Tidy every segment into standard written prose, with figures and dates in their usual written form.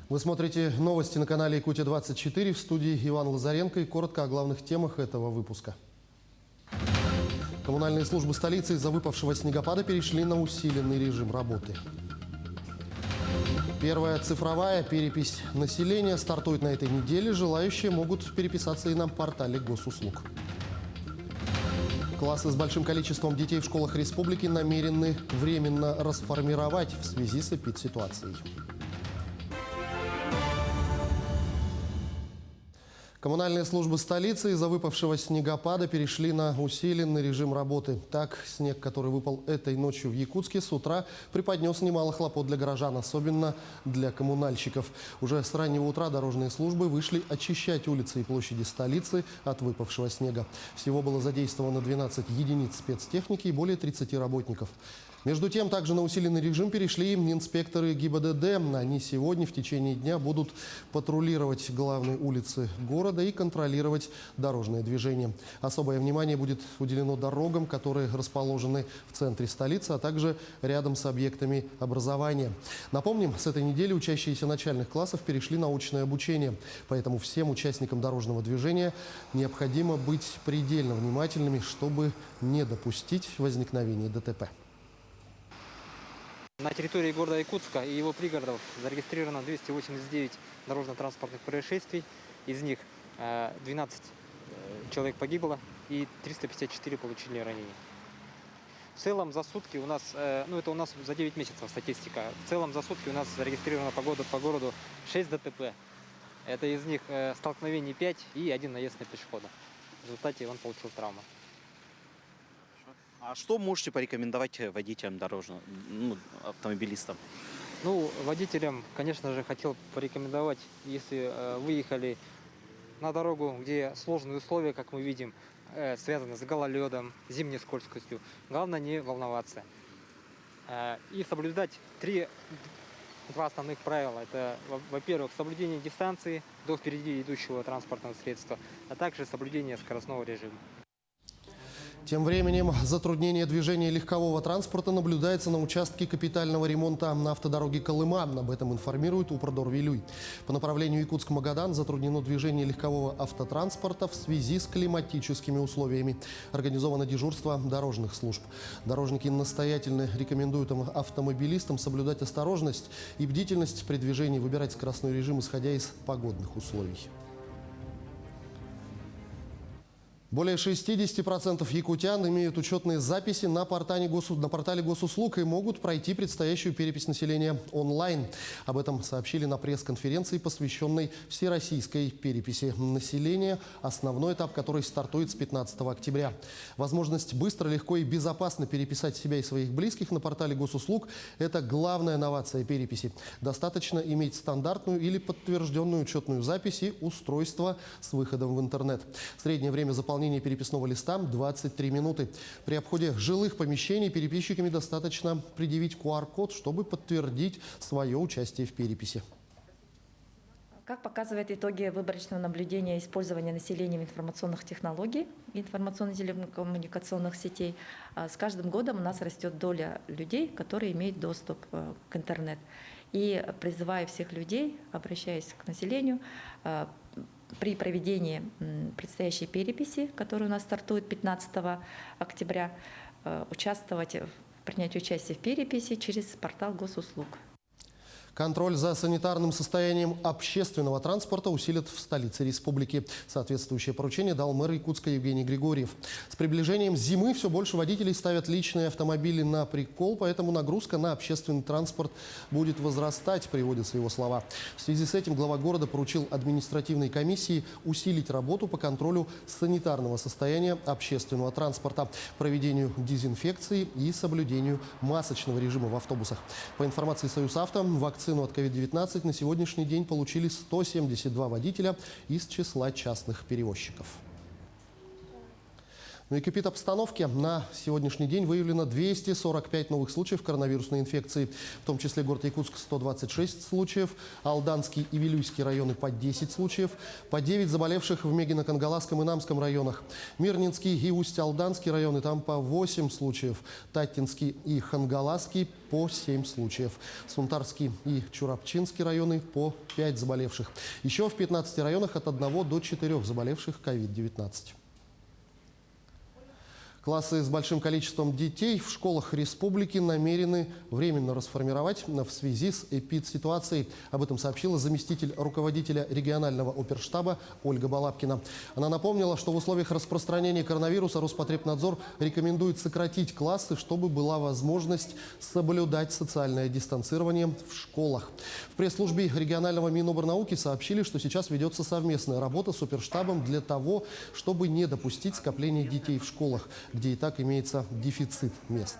Вы смотрите новости на канале Якутия-24, в студии Иван Лазаренко, и коротко о главных темах этого выпуска. Коммунальные службы столицы из-за выпавшего снегопада перешли на усиленный режим работы. Первая цифровая перепись населения стартует на этой неделе. Желающие могут переписаться и на портале госуслуг. Классы с большим количеством детей в школах республики намерены временно расформировать в связи с эпидситуацией. Коммунальные службы столицы из-за выпавшего снегопада перешли на усиленный режим работы. Так, снег, который выпал этой ночью в Якутске, с утра преподнес немало хлопот для горожан, особенно для коммунальщиков. Уже с раннего утра дорожные службы вышли очищать улицы и площади столицы от выпавшего снега. Всего было задействовано 12 единиц спецтехники и более 30 работников. Между тем, также на усиленный режим перешли инспекторы ГИБДД. Они сегодня в течение дня будут патрулировать главные улицы города и контролировать дорожное движение. Особое внимание будет уделено дорогам, которые расположены в центре столицы, а также рядом с объектами образования. Напомним, с этой недели учащиеся начальных классов перешли на очное обучение. Поэтому всем участникам дорожного движения необходимо быть предельно внимательными, чтобы не допустить возникновения ДТП. На территории города Якутска и его пригородов зарегистрировано 289 дорожно-транспортных происшествий. Из них 12 человек погибло и 354 получили ранения. В целом за сутки у нас, это у нас за 9 месяцев статистика, в целом за сутки у нас зарегистрировано по городу 6 ДТП. Это из них столкновений 5 и 1 наезд на пешехода. В результате он получил травму. А что можете порекомендовать водителям автомобилистам? Водителям, конечно же, хотел порекомендовать, если выехали на дорогу, где сложные условия, как мы видим, связаны с гололедом, зимней скользкостью, главное не волноваться. И соблюдать два основных правила. Это, во-первых, соблюдение дистанции до впереди идущего транспортного средства, а также соблюдение скоростного режима. Тем временем затруднение движения легкового транспорта наблюдается на участке капитального ремонта на автодороге Колыма. Об этом информирует Упрдор-Вилюй. По направлению Якутск-Магадан затруднено движение легкового автотранспорта в связи с климатическими условиями. Организовано дежурство дорожных служб. Дорожники настоятельно рекомендуют автомобилистам соблюдать осторожность и бдительность при движении, выбирать скоростной режим, исходя из погодных условий. Более 60% якутян имеют учетные записи на портале госуслуг и могут пройти предстоящую перепись населения онлайн. Об этом сообщили на пресс-конференции, посвященной всероссийской переписи населения, основной этап которой стартует с 15 октября. Возможность быстро, легко и безопасно переписать себя и своих близких на портале госуслуг – это главная новация переписи. Достаточно иметь стандартную или подтвержденную учетную запись и устройство с выходом в интернет. Среднее время заполнения переписного листа 23 минуты. При обходе жилых помещений переписчиками достаточно предъявить QR-код, чтобы подтвердить свое участие в переписи. Как показывают итоги выборочного наблюдения использования населением информационных технологий, информационно-телекоммуникационных сетей, с каждым годом у нас растет доля людей, которые имеют доступ к интернету. И призываю всех людей, обращаясь к населению, при проведении предстоящей переписи, которая у нас стартует 15 октября, принять участие в переписи через портал госуслуг. Контроль за санитарным состоянием общественного транспорта усилят в столице республики. Соответствующее поручение дал мэр Якутска Евгений Григорьев. С приближением зимы все больше водителей ставят личные автомобили на прикол, поэтому нагрузка на общественный транспорт будет возрастать, приводятся его слова. В связи с этим глава города поручил административной комиссии усилить работу по контролю санитарного состояния общественного транспорта, проведению дезинфекции и соблюдению масочного режима в автобусах. По информации «Союзавто», вакцину от COVID-19 на сегодняшний день получили 172 водителя из числа частных перевозчиков. Ну и кипит обстановки. На сегодняшний день выявлено 245 новых случаев коронавирусной инфекции. В том числе город Якутск 126 случаев, Алданский и Вилюйский районы по 10 случаев, по 9 заболевших в Мегино-Кангаласском и Намском районах. Мирнинский и Усть-Алданский районы там по 8 случаев, Татинский и Хангаласский по 7 случаев, Сунтарский и Чурапчинский районы по 5 заболевших. Еще в 15 районах от 1 до 4 заболевших COVID-19. Классы с большим количеством детей в школах республики намерены временно расформировать в связи с эпидситуацией. Об этом сообщила заместитель руководителя регионального оперштаба Ольга Балабкина. Она напомнила, что в условиях распространения коронавируса Роспотребнадзор рекомендует сократить классы, чтобы была возможность соблюдать социальное дистанцирование в школах. В пресс-службе регионального Миноборнауки сообщили, что сейчас ведется совместная работа с оперштабом для того, чтобы не допустить скопления детей в школах, где и так имеется дефицит мест.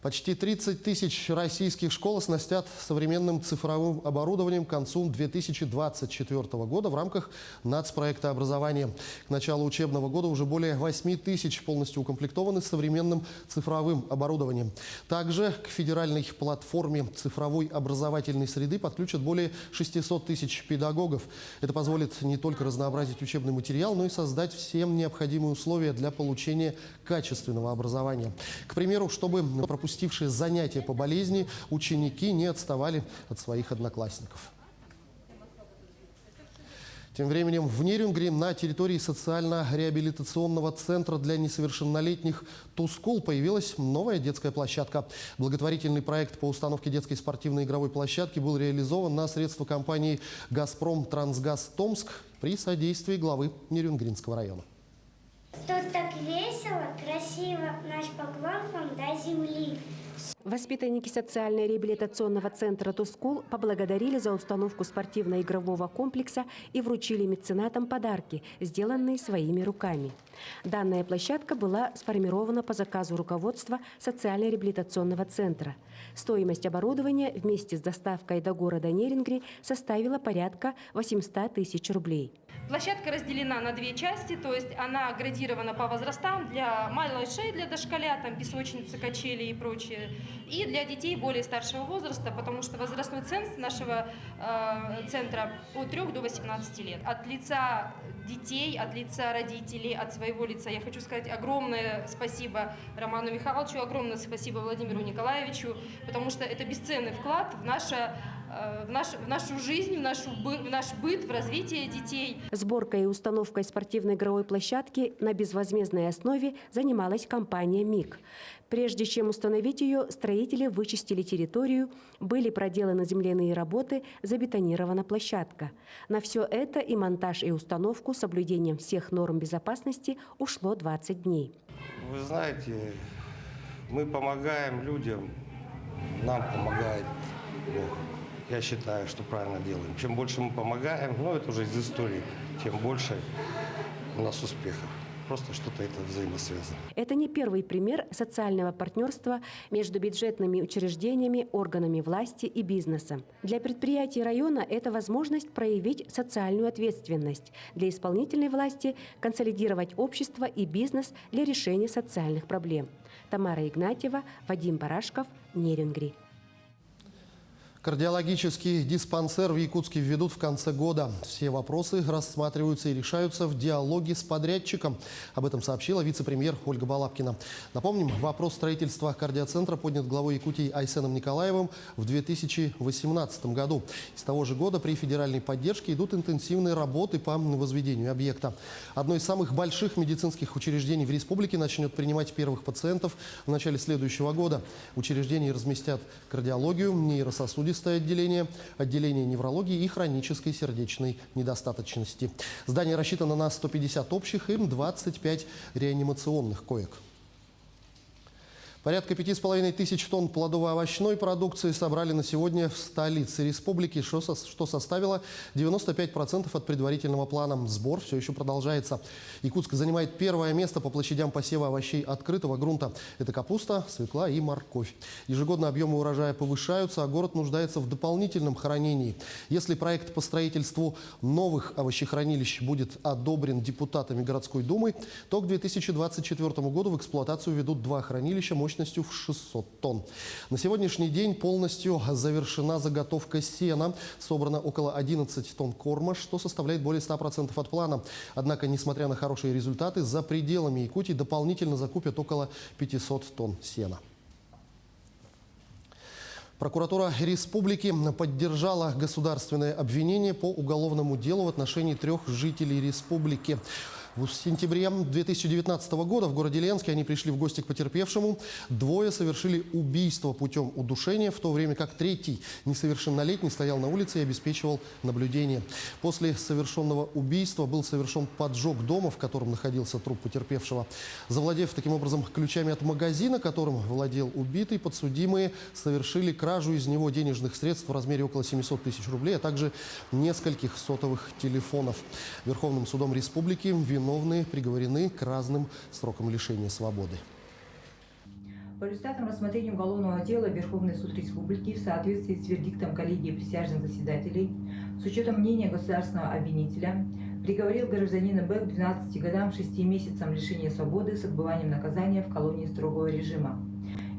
Почти 30 тысяч российских школ оснастят современным цифровым оборудованием к концу 2024 года в рамках нацпроекта образования. К началу учебного года уже более 8 тысяч полностью укомплектованы современным цифровым оборудованием. Также к федеральной платформе цифровой образовательной среды подключат более 600 тысяч педагогов. Это позволит не только разнообразить учебный материал, но и создать всем необходимые условия для получения качественного образования. К примеру, чтобы пропустившие занятия по болезни ученики не отставали от своих одноклассников. Тем временем в Нерюнгри на территории социально-реабилитационного центра для несовершеннолетних «Тускул» появилась новая детская площадка. Благотворительный проект по установке детской спортивной игровой площадки был реализован на средства компании «Газпром Трансгаз Томск» при содействии главы Нерюнгринского района. Тут так весело, красиво, наш поклон вам до земли. Воспитанники социально-реабилитационного центра «Тускул» поблагодарили за установку спортивно-игрового комплекса и вручили меценатам подарки, сделанные своими руками. Данная площадка была сформирована по заказу руководства социально-реабилитационного центра. Стоимость оборудования вместе с доставкой до города Нерюнгри составила порядка 800 тысяч рублей. Площадка разделена на две части, то есть она градирована по возрастам для малышей, для дошколят, там песочницы, качели и прочее, и для детей более старшего возраста, потому что возрастной ценз нашего центра от 3 до 18 лет. От лица детей, от лица родителей, от своего лица я хочу сказать огромное спасибо Роману Михайловичу, огромное спасибо Владимиру Николаевичу, потому что это бесценный вклад в нашу жизнь, в наш быт, в развитие детей. Сборкой и установкой спортивной игровой площадки на безвозмездной основе занималась компания «МИГ». Прежде чем установить ее, строители вычистили территорию, были проделаны земляные работы, забетонирована площадка. На все это и монтаж, и установку с соблюдением всех норм безопасности ушло 20 дней. Вы знаете, мы помогаем людям, нам помогает Бог. Я считаю, что правильно делаем. Чем больше мы помогаем, это уже из истории, тем больше у нас успехов. Просто что-то это взаимосвязано. Это не первый пример социального партнерства между бюджетными учреждениями, органами власти и бизнесом. Для предприятий района это возможность проявить социальную ответственность. Для исполнительной власти – консолидировать общество и бизнес для решения социальных проблем. Тамара Игнатьева, Вадим Барашков, Нерюнгри. Кардиологический диспансер в Якутске введут в конце года. Все вопросы рассматриваются и решаются в диалоге с подрядчиком. Об этом сообщила вице-премьер Ольга Балабкина. Напомним, вопрос строительства кардиоцентра поднят главой Якутии Айсеном Николаевым в 2018 году. С того же года при федеральной поддержке идут интенсивные работы по возведению объекта. Одно из самых больших медицинских учреждений в республике начнет принимать первых пациентов в начале следующего года. Учреждения разместят кардиологию, нейрососудистые отделение неврологии и хронической сердечной недостаточности. Здание рассчитано на 150 общих и 25 реанимационных коек. Порядка 5500 тонн плодово-овощной продукции собрали на сегодня в столице республики, что составило 95% от предварительного плана. Сбор все еще продолжается. Якутск занимает первое место по площадям посева овощей открытого грунта. Это капуста, свекла и морковь. Ежегодно объемы урожая повышаются, а город нуждается в дополнительном хранении. Если проект по строительству новых овощехранилищ будет одобрен депутатами городской думы, то к 2024 году в эксплуатацию ведут 2 хранилища мощностью в 600 тонн. На сегодняшний день полностью завершена заготовка сена. Собрано около 11 тонн корма, что составляет более 100% от плана. Однако, несмотря на хорошие результаты, за пределами Якутии дополнительно закупят около 500 тонн сена. Прокуратура республики поддержала государственное обвинение по уголовному делу в отношении 3 жителей республики. В сентябре 2019 года в городе Ленске они пришли в гости к потерпевшему. 2 совершили убийство путем удушения, в то время как 3-й, несовершеннолетний, стоял на улице и обеспечивал наблюдение. После совершенного убийства был совершен поджог дома, в котором находился труп потерпевшего. Завладев таким образом ключами от магазина, которым владел убитый, подсудимые совершили кражу из него денежных средств в размере около 700 тысяч рублей, а также нескольких сотовых телефонов. Верховным судом республики виновные приговорены к разным срокам лишения свободы. По результатам рассмотрения уголовного дела Верховный суд Республики в соответствии с вердиктом коллегии присяжных заседателей, с учетом мнения государственного обвинителя, приговорил гражданина Б к 12 годам 6 месяцам лишения свободы с отбыванием наказания в колонии строгого режима.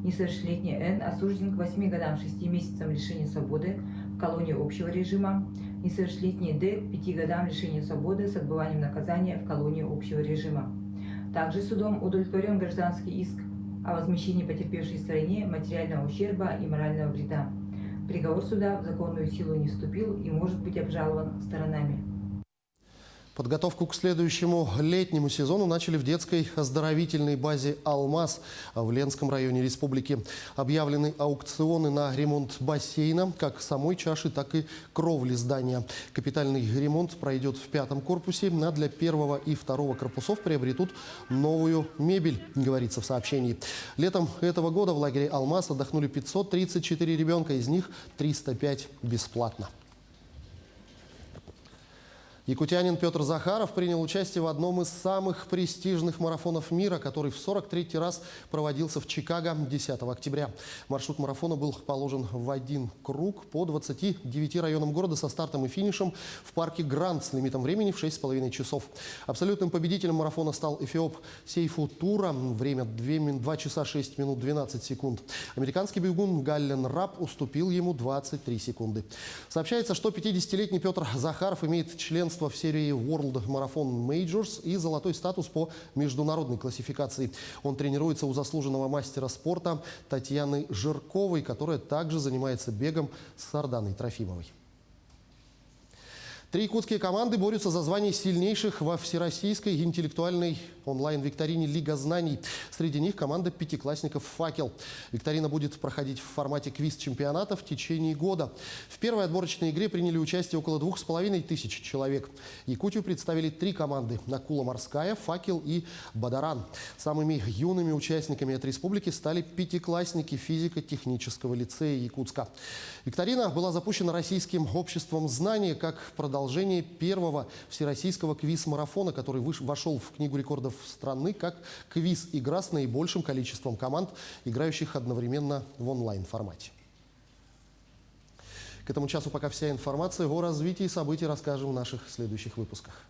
Несовершеннолетний Н осужден к 8 годам 6 месяцам лишения свободы в колонии общего режима. Несовершеннолетний Д к 5 годам лишения свободы с отбыванием наказания в колонии общего режима. Также судом удовлетворен гражданский иск о возмещении потерпевшей стороне материального ущерба и морального вреда. Приговор суда в законную силу не вступил и может быть обжалован сторонами. Подготовку к следующему летнему сезону начали в детской оздоровительной базе «Алмаз» в Ленском районе республики. Объявлены аукционы на ремонт бассейна, как самой чаши, так и кровли здания. Капитальный ремонт пройдет в 5-м корпусе, а для 1-го и 2-го корпусов приобретут новую мебель, говорится в сообщении. Летом этого года в лагере «Алмаз» отдохнули 534 ребенка, из них 305 бесплатно. Якутянин Петр Захаров принял участие в одном из самых престижных марафонов мира, который в 43-й раз проводился в Чикаго 10 октября. Маршрут марафона был положен в 1 круг по 29 районам города со стартом и финишем в парке Грант с лимитом времени в 6,5 часов. Абсолютным победителем марафона стал эфиоп Сейфу Тура. Время 2 часа 6 минут 12 секунд. Американский бегун Галлен Раб уступил ему 23 секунды. Сообщается, что 50-летний Петр Захаров имеет членство в серии World Marathon Majors и золотой статус по международной классификации. Он тренируется у заслуженного мастера спорта Татьяны Жирковой, которая также занимается бегом с Арданой Трофимовой. 3 якутские команды борются за звание сильнейших во всероссийской интеллектуальной онлайн-викторине «Лига знаний». Среди них команда 5-классников «Факел». Викторина будет проходить в формате квиз-чемпионата в течение года. В первой отборочной игре приняли участие около 2500 человек. Якутию представили 3 команды – «Акула морская», «Факел» и «Бадаран». Самыми юными участниками от республики стали 5-классники физико-технического лицея Якутска. Викторина была запущена Российским обществом знания как продолжение 1-го всероссийского квиз-марафона, который вошел в Книгу рекордов страны как квиз-игра с наибольшим количеством команд, играющих одновременно в онлайн-формате. К этому часу пока вся информация. О развитии событий расскажем в наших следующих выпусках.